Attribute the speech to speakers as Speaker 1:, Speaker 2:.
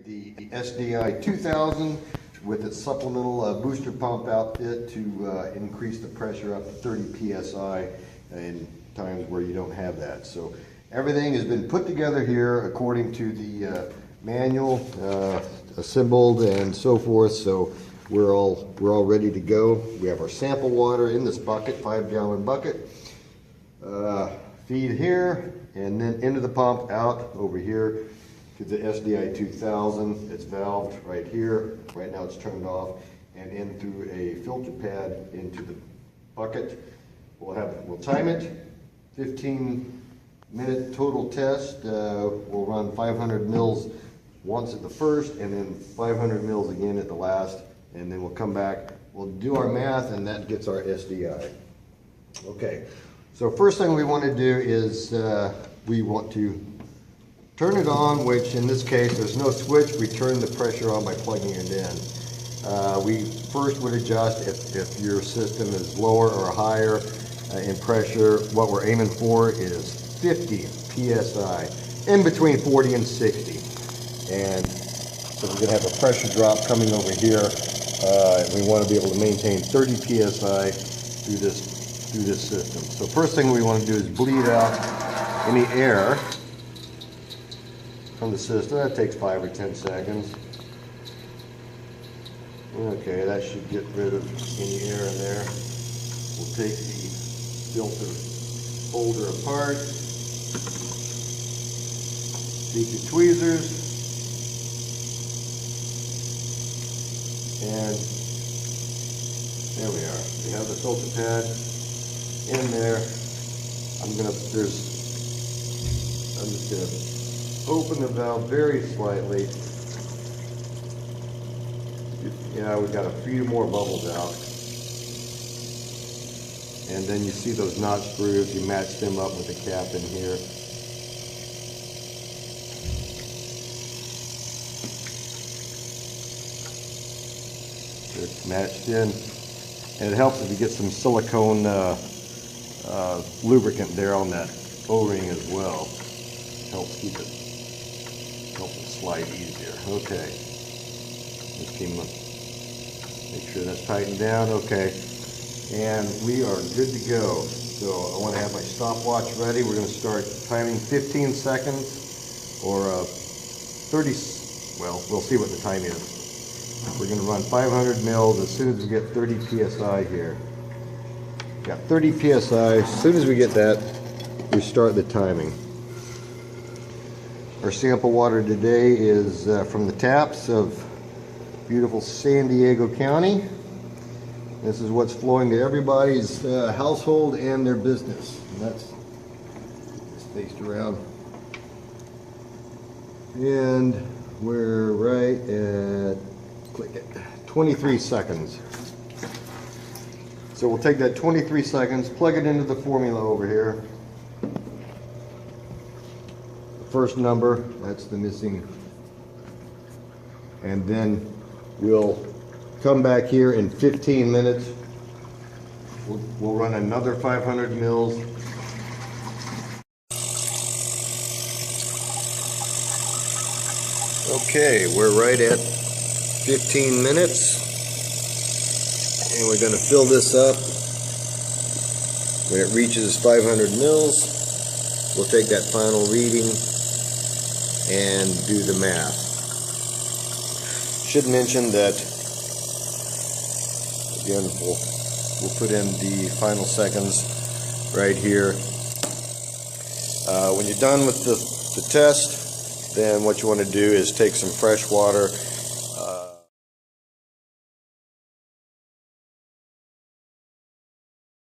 Speaker 1: The SDI 2000 with its supplemental booster pump outfit to increase the pressure up to 30 psi in times where you don't have that. So everything has been put together here according to the manual, assembled and so forth. So we're all ready to go. We have our sample water in this bucket, 5-gallon bucket. Feed here and then into the pump, out over here to the SDI 2000. It's valved right here. Right now it's turned off, and in through a filter pad into the bucket. We'll time it. 15-minute total test. We'll run 500 mils once at the first, and then 500 mils again at the last, and then we'll come back. We'll do our math, and that gets our SDI. Okay. So first thing we want to do is we want to turn it on, which in this case there's no switch. We turn the pressure on by plugging it in. We first would adjust if your system is lower or higher in pressure. What we're aiming for is 50 psi, in between 40 and 60. And so we're going to have a pressure drop coming over here. We want to be able to maintain 30 psi through this system. So first thing we want to do is bleed out any air from the system. That takes 5 or 10 seconds. Okay, that should get rid of any air in there. We'll take the filter holder apart. Take your tweezers and there we are. We have the filter pad in there. I'm just gonna open the valve very slightly. Yeah, we've got a few more bubbles out. And then you see those notch screws, you match them up with the cap in here. It's matched in. And it helps if you get some silicone lubricant there on that O-ring as well. Helps it slide easier. Okay. Just make sure that's tightened down. Okay. And we are good to go. So I want to have my stopwatch ready. We're going to start timing 15 seconds or 30, well, we'll see what the time is. We're going to run 500 mils as soon as we get 30 psi here. Got 30 psi. As soon as we get that, we start the timing. Our sample water today is from the taps of beautiful San Diego County. This is what's flowing to everybody's household and their business. And that's spaced around. And we're right at, click it, 23 seconds. So we'll take that 23 seconds, plug it into the formula over here. The first number, that's the missing. And then we'll come back here in 15 minutes. We'll run another 500 mils. Okay, we're right at 15 minutes. And we're going to fill this up. When it reaches 500 mils, we'll take that final reading and do the math. Should mention that, again, we'll put in the final seconds right here. When you're done with the test, then what you want to do is take some fresh water